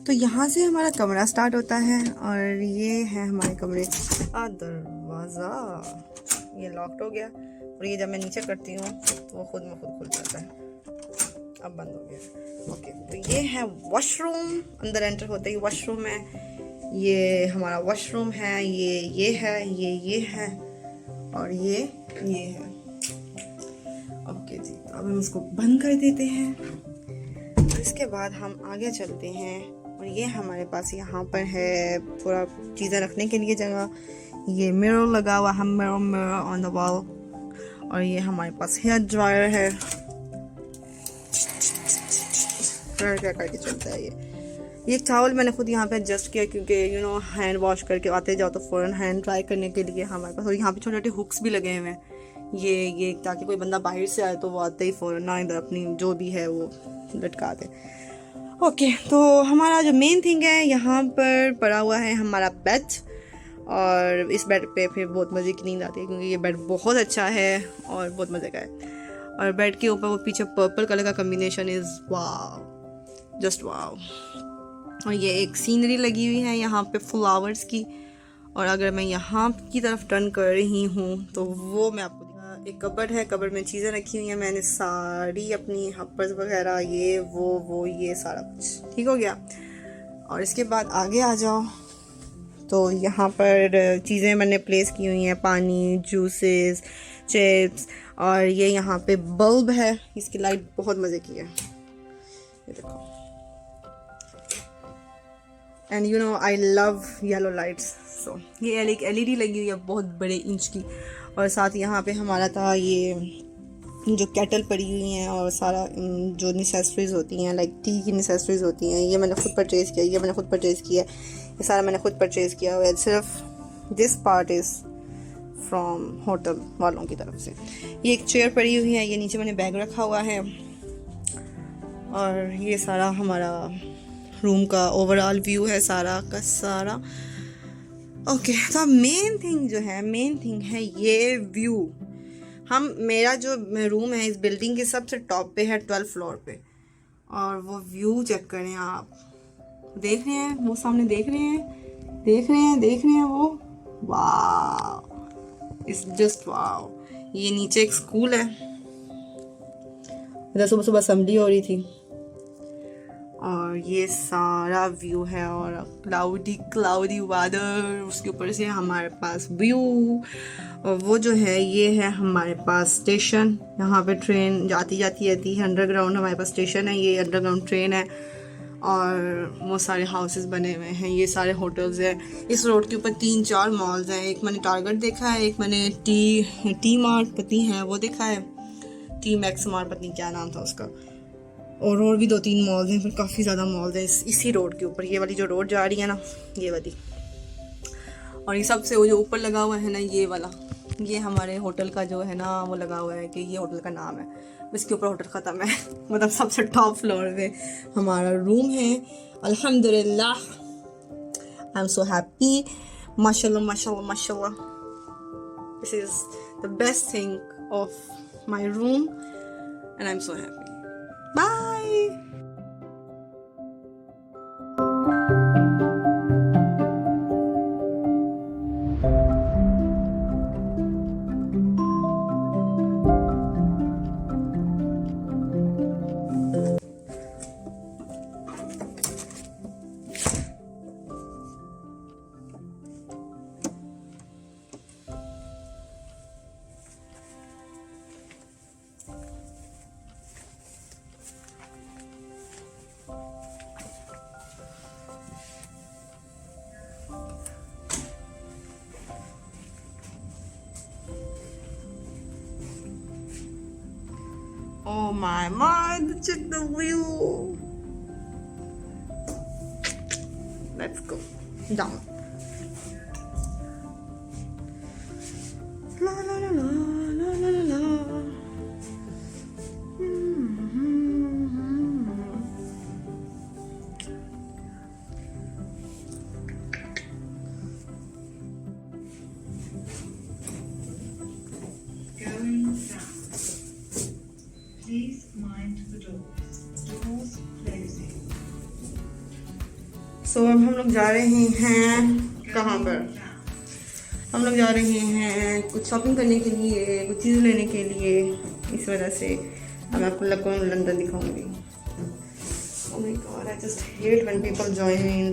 तो यहाँ से हमारा कमरा स्टार्ट होता है और ये है हमारे कमरे का दरवाज़ा। ये लॉक्ड हो गया और ये जब मैं नीचे करती हूँ तो वो खुद में खुद खुल जाता है। अब बंद हो गया। ओके, तो ये है वॉशरूम। अंदर एंटर होते ही वॉशरूम है। ये हमारा वॉशरूम है। ये है, ये है और ये है। ओके जी, तो अब हम इसको बंद कर देते हैं। तो इसके बाद हम आगे चलते हैं और ये हमारे पास यहाँ पर है पूरा चीज़ें रखने के लिए जगह। ये मिरर लगा हुआ है, मिरर ऑन द वॉल। और ये हमारे पास हेयर ड्रायर है। क्या करके चलता है ये चावल मैंने खुद यहाँ पे एडजस्ट किया क्योंकि हैंड वॉश करके आते जाओ तो फ़ौरन हैंड ड्राई करने के लिए हमारे पास। और यहाँ पे छोटे छोटे हुक्स भी लगे हुए हैं ये ताकि कोई बंदा बाहर से आए तो वो आते ही फ़ौरन ना इधर अपनी जो भी है वो लटका दे। ओके, तो हमारा जो मेन थिंग है यहाँ पर पड़ा हुआ है हमारा बेड। और इस बेड पे फिर बहुत मज़े की नींद आती है क्योंकि ये बेड बहुत अच्छा है और बहुत मज़े का है। और बेड के ऊपर वो पीछे पर्पल कलर का कम्बिनेशन इज़ वाव, जस्ट वाव। और ये एक सीनरी लगी हुई है यहाँ पे फ्लावर्स की। और अगर मैं यहाँ की तरफ टर्न कर रही हूँ तो वो मैं आपको एक कबर्ड है। कबर्ड में चीज़ें रखी हुई हैं मैंने सारी, अपनी हपर्स वगैरह, ये वो ये सारा कुछ ठीक हो गया। और इसके बाद आगे आ जाओ तो यहाँ पर चीज़ें मैंने प्लेस की हुई हैं, पानी, जूसेस, चिप्स। और ये यहाँ पे बल्ब है, इसकी लाइट बहुत मज़े की है, ये देखो। And I love yellow lights. So ये एक LED लगी हुई है बहुत बड़े इंच की। और साथ यहाँ पे हमारा था ये जो केटल पड़ी हुई हैं और सारा जो नेसेसरीज होती हैं, लाइक टी की नेसेसरीज होती हैं, ये मैंने खुद परचेज़ किया। ये सारा मैंने खुद परचेज़ किया हुआ है। सिर्फ this part is from hotel वालों की तरफ से। ये एक चेयर पड़ी हुई है, ये नीचे मैंने बैग रखा हुआ है। और ये सारा हमारा रूम का ओवरऑल व्यू है सारा का सारा। ओके, तो मेन थिंग है ये व्यू। मेरा जो रूम है इस बिल्डिंग के सबसे टॉप पे है, 12th फ्लोर पे। और वो व्यू चेक करें आप, देख रहे हैं वो सामने, देख रहे हैं वो, वाह, इट्स जस्ट वाह। ये नीचे एक स्कूल है, इधर सुबह सुबह असेंबली हो रही थी। और ये सारा व्यू है और क्लाउडी वेदर, उसके ऊपर से हमारे पास व्यू। और वो जो है ये है हमारे पास स्टेशन, यहाँ पे ट्रेन जाती रहती है। अंडरग्राउंड हमारे पास स्टेशन है, ये अंडरग्राउंड ट्रेन है। और वो सारे हाउसेस बने हुए हैं, ये सारे होटल्स हैं। इस रोड के ऊपर 3-4 मॉल्स हैं। एक मैंने टारगेट देखा है, एक मैंने टी मार्ट पति है वो देखा है, टी मैक्स मार्ट पत्नी क्या नाम था उसका। और भी 2-3 मॉल्स हैं, फिर काफ़ी ज़्यादा मॉल्स हैं इसी रोड के ऊपर। ये वाली जो रोड जा रही है ना, ये वाली। और ये सबसे वो जो ऊपर लगा हुआ है ना, ये वाला, ये हमारे होटल का जो है ना वो लगा हुआ है कि ये होटल का नाम है। इसके ऊपर होटल ख़त्म है मतलब सबसे टॉप फ्लोर पे हमारा रूम है। अल्हम्दुलिल्लाह, आई एम सो हैप्पी। माशाल्लाह माशाल्लाह माशाल्लाह, this is the best thing of my room and I am so happy. Bye. Oh my, check the view. Let's go down. La la la la la la la la. Going south. Please mind the doors. Doors closing. सो अब हम लोग जा रहे हैं कहाँ पर? हम लोग जा रहे हैं कुछ शॉपिंग करने के लिए, कुछ चीज़ लेने के लिए। इस वजह से अब मैं आपको लंदन दिखाऊंगी। Oh my God, I just hate when people join me in.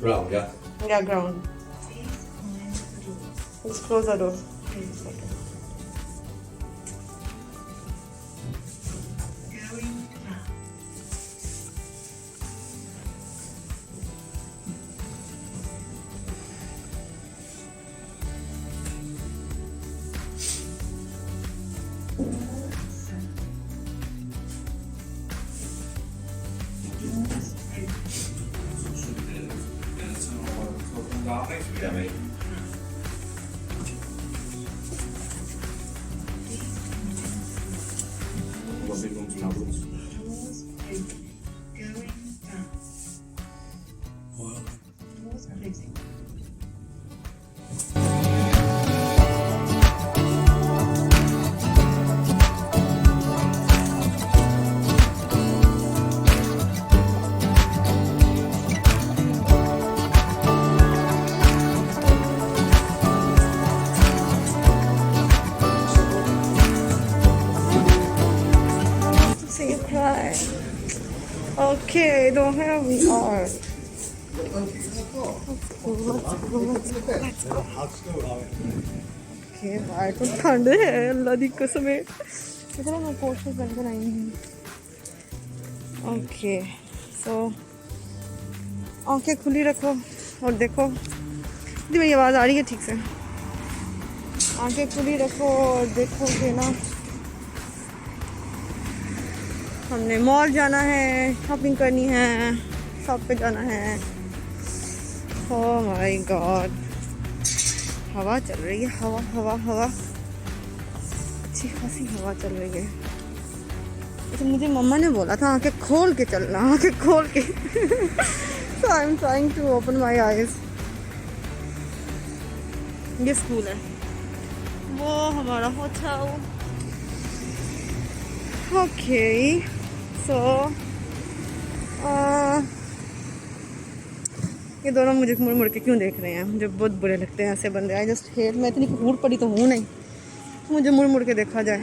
Round, yeah. Yeah, ground. Let's close the door. Going up. Yeah, mate. What big rooms and how rooms? Doors open. Going down. Doors closing. Say you cry. Okay, don't have we are. Let's go. Okay, बाहर तो ठंड है, अल्लाह दी कसम है। कितना मैं poster बनकर आई हूँ। ओके, सो आंखें खुली रखो और देखो। जी मेरी आवाज़ आ रही है ठीक से? आंखें खुली रखो और देखो कि ना हमने मॉल जाना है, शॉपिंग करनी है, शॉप पे जाना है। ओह माय गॉड, हवा चल रही है, हवा हवा हवा, अच्छी खासी हवा चल रही है। तो मुझे मम्मा ने बोला था आंखें खोल के चलना, आंखें खोल के। So I am trying to open my eyes. ये स्कूल है, वो हमारा होटल। ओके, सो ये दोनों मुझे मुड़ मुड़ के क्यों देख रहे हैं? मुझे बहुत बुरे लगते हैं ऐसे बंदे। I just hate. मैं इतनी कूड़ पड़ी तो हूँ नहीं, मुझे मुड़ मुड़ के देखा जाए।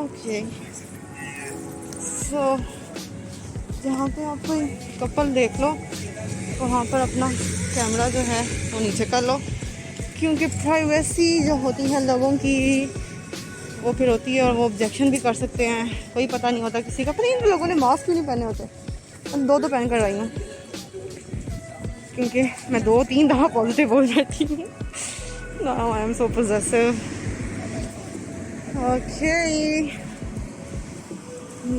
ओके, सो जहाँ पे आप कोई कपल देख लो वहाँ पर अपना कैमरा जो है वो नीचे कर लो, क्योंकि प्राइवेसी जो होती है लोगों की वो फिर होती है और वो ऑब्जेक्शन भी कर सकते हैं। कोई पता नहीं होता किसी का। पर इन लोगों ने मास्क क्यों नहीं पहने होते? मैं दो पहन कर आई हूँ क्योंकि मैं 2-3 दफ़ा पॉजिटिव हो जाती हूँ। Now I am so possessive. Okay,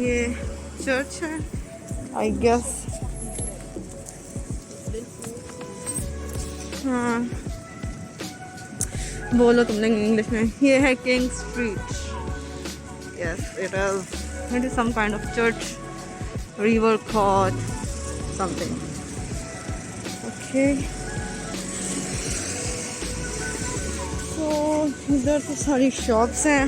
ये चर्च है आई गेस। हाँ, बोलो तुमने इंग्लिश में। ये है king street. Yes it is some kind of church, river caught something. Okay, तो इधर तो सारी शॉप्स हैं।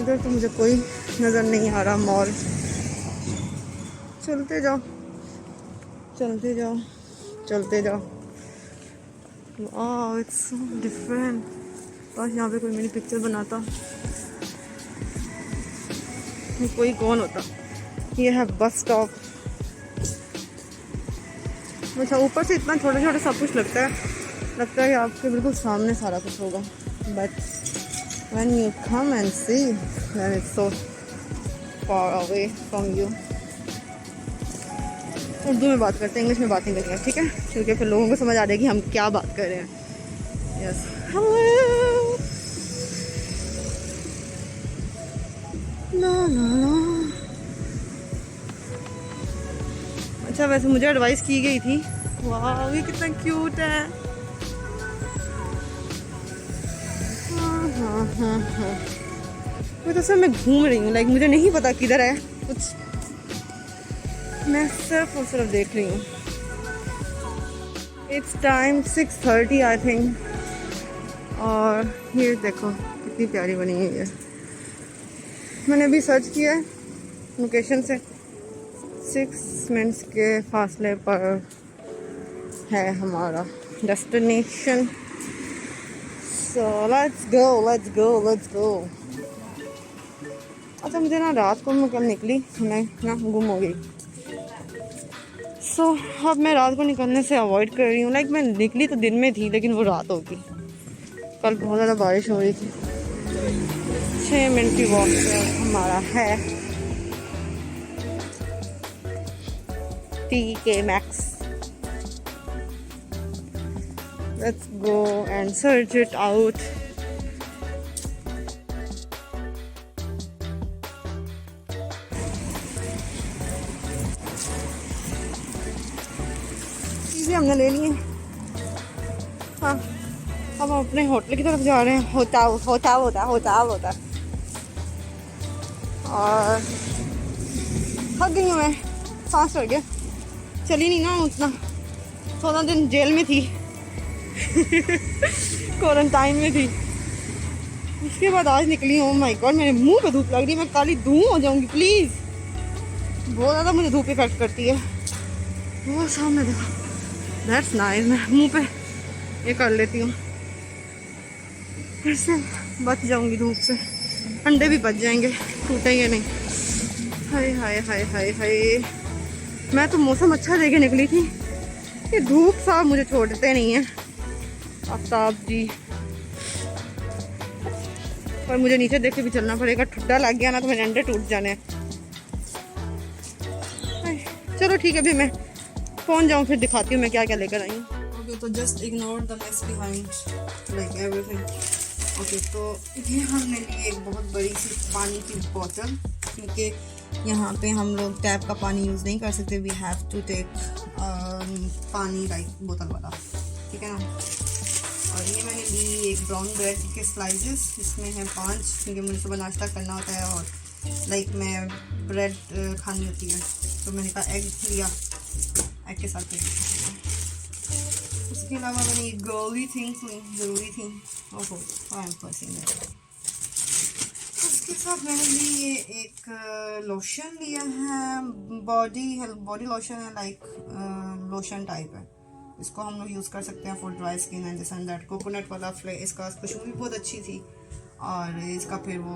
इधर तो मुझे कोई नज़र नहीं आ रहा मॉल। चलते जाओ चलते जाओ चलते जाओ। वाह, इट्स सो डिफरेंट। बस यहाँ पे कोई मेरी पिक्चर बनाता, कोई कौन होता। ये है बस स्टॉप। अच्छा, ऊपर से इतना छोटा छोटा सब कुछ लगता है कि आपके बिल्कुल सामने सारा कुछ होगा, but when you come and see then it's so far away from you. Urdu में बात करते हैं, इंग्लिश में बात नहीं करेंगे, ठीक है? क्योंकि फिर लोगों को समझ आ जाएगी हम क्या बात कर रहे हैं। यस, हेलो ना। अच्छा, वैसे मुझे एडवाइस की गई थी। वाह, ये कितना क्यूट है। हाँ। मैं तो सर मैं घूम रही हूँ, लाइक मुझे नहीं पता किधर है कुछ, मैं सिर्फ और सिर्फ देख रही हूँ। It's time 6:30 I think. और ये देखो कितनी प्यारी बनी हुई है। मैंने अभी सर्च किया है लोकेशन से, 6 मिनट्स के फासले पर है हमारा destination. So let's go let's go let's go. अच्छा मुझे ना रात को मैं कल निकली, मैं ना गुम हो गई। सो अब मैं रात को निकलने से अवॉइड कर रही हूँ। लाइक मैं निकली तो दिन में थी लेकिन वो रात होगी। कल बहुत ज़्यादा बारिश हो रही थी। 6 मिनट की वॉक हमारा है TK Maxx। Let's go and search it out। चीज़ें हमने ले ली हैं। हाँ अब हम अपने होटल की तरफ जा रहे हैं। होता और थक गई हूँ मैं, सांस चढ़ गया, चली नहीं ना उतना। 14 दिन जेल में थी क्वारंटाइन में थी। उसके बाद आज निकली हूँ। माय गॉड मेरे मुंह पे धूप लग रही है, मैं काली धूम हो जाऊंगी प्लीज़। बहुत ज़्यादा मुझे धूप इफेक्ट करती है। वो सामने देखो, दैट्स नाइस। मैं मुंह पे ये कर लेती हूँ, फिर से बच जाऊंगी धूप से। अंडे भी बच जाएंगे, टूटेंगे नहीं। हाय हाय हाय हाय हाय। मैं तो मौसम अच्छा देके निकली थी, ये धूप साहब मुझे छोड़ते नहीं है आफ्ताब जी। और मुझे नीचे देख के भी चलना पड़ेगा, ठुड्डा लग गया ना तो मेरे अंडे टूट जाने। चलो ठीक है, अभी मैं पहुंच जाऊँ फिर दिखाती हूँ मैं क्या क्या लेकर आई हूँ। ओके तो just ignore the mess behind like everything. Okay तो ये हमने ली एक बहुत बड़ी सी पानी की बोतल, क्योंकि यहाँ पे हम लोग टैप का पानी यूज़ नहीं कर सकते। वी हैव टू टेक पानी लाइक बोतल वाला, ठीक है ना। और ये मैंने ली एक ब्राउन ब्रेड के स्लाइसेस, इसमें है 5, क्योंकि मुझे सुबह नाश्ता करना होता है और लाइक मैं ब्रेड खानी होती है, तो मैंने कहा एग लिया, एग के साथ लिया। उसके अलावा मैंने ये गर्ली थिंग्स ली, ज़रूरी थी। ओहो आई एम फंसिंग दैट। उसके साथ मैंने ली ये एक लोशन लिया है, बॉडी लोशन है, लाइक लोशन टाइप है। इसको हम लोग यूज़ कर सकते हैं for dry skin and this and that. Coconut वाला इसका खुशबू भी बहुत अच्छी थी और इसका फिर वो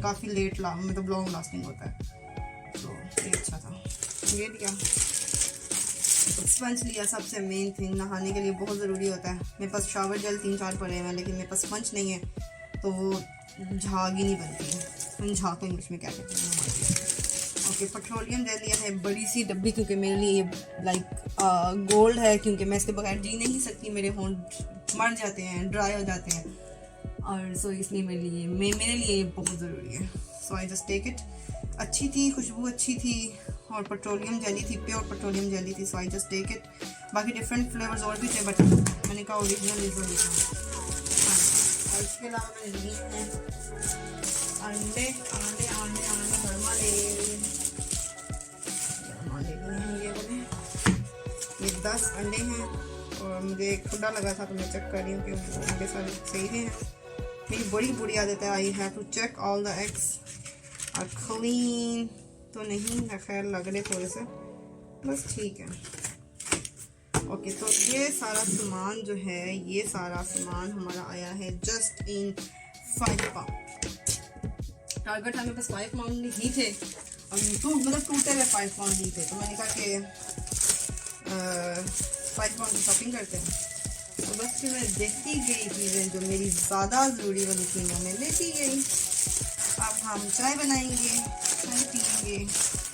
काफ़ी लेट मतलब लॉन्ग लास्टिंग होता है, तो ये अच्छा था। ये लिया। स्पंज लिया, सबसे मेन थिंग नहाने के लिए बहुत ज़रूरी होता है। मेरे पास शावर जेल 3-4 पड़े हैं, लेकिन मेरे पास स्पंज नहीं है तो वो झाग ही नहीं बनती है। झाग तो इंग्लिश में क्या कहते हैं। ओके पेट्रोलियम जेल लिया है, बड़ी सी डब्बी, क्योंकि मेरे लिए ये लाइक गोल्ड है, क्योंकि मैं इसके बगैर जी नहीं सकती। मेरे होंठ मर जाते हैं, ड्राई हो जाते हैं, और सो इसलिए मेरे लिए ये बहुत ज़रूरी है। सो आई जस्ट टेक इट। अच्छी थी, खुशबू अच्छी थी और पेट्रोलियम जेली थी, प्योर पेट्रोलियम जेली थी। सो आई जस्ट टेक इट। बाकी डिफरेंट फ्लेवर्स और भी थे, बट मैंने कहा ओरिजिनल इज ओरिजिनल। और इसके अलावा मैंने लिए हैं अंडे भरमा ले लिए हैं। ये 10 अंडे हैं और मुझे एक खुदा लगा था तो मैं चेक कर रही हूँ कि अंडे सारे सही हैं। मेरी बड़ी बुरी आदत है, I have to check all the eggs are clean. तो नहीं है, खैर लग रहे थोड़े से, बस ठीक है। ओके तो ये सारा सामान जो है, ये सारा सामान हमारा आया है जस्ट इन 5 पाउंड। टारगेट हमें बस 5 पाउंड ही थे, मतलब टूटे हुए 5 पाउंड ही थे, तो मैंने कहा कि 5 पाउंड की शॉपिंग करते हैं। तो बस फिर मैं देखती गई चीज़ें जो मेरी ज़्यादा ज़रूरी वाली थी वो मैं लेती गई। अब हम चाय बनाएंगे, चाय पियेंगे,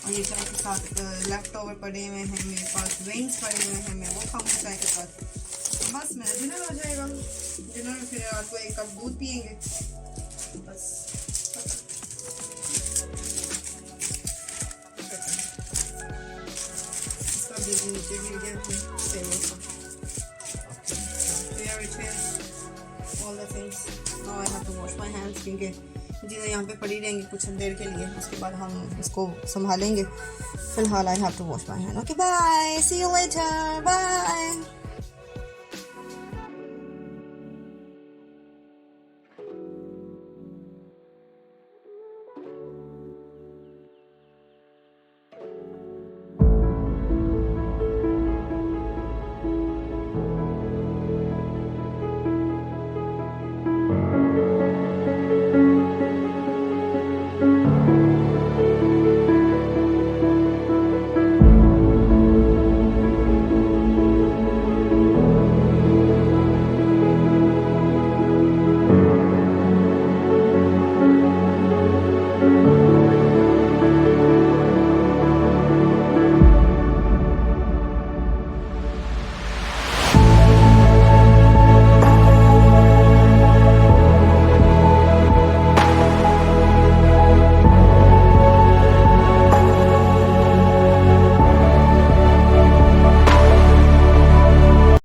और ये चाय के साथ लेफ्ट ओवर पड़े हुए हैं मेरे पास, विंग्स पड़े हुए हैं, मैं वो खाऊंगी चाय के साथ। तो बस मेरा डिनर हो जाएगा। डिनर में फिर रात को 1 कप दूध पियेंगे, बस। नीचे गिर गया all the things. Now I have to wash my hands, क्योंकि चीज़ें यहाँ पे पड़ी रहेंगी कुछ देर के लिए, उसके बाद हम इसको संभालेंगे। फिलहाल I have to wash my hand. Okay bye, see you later, bye.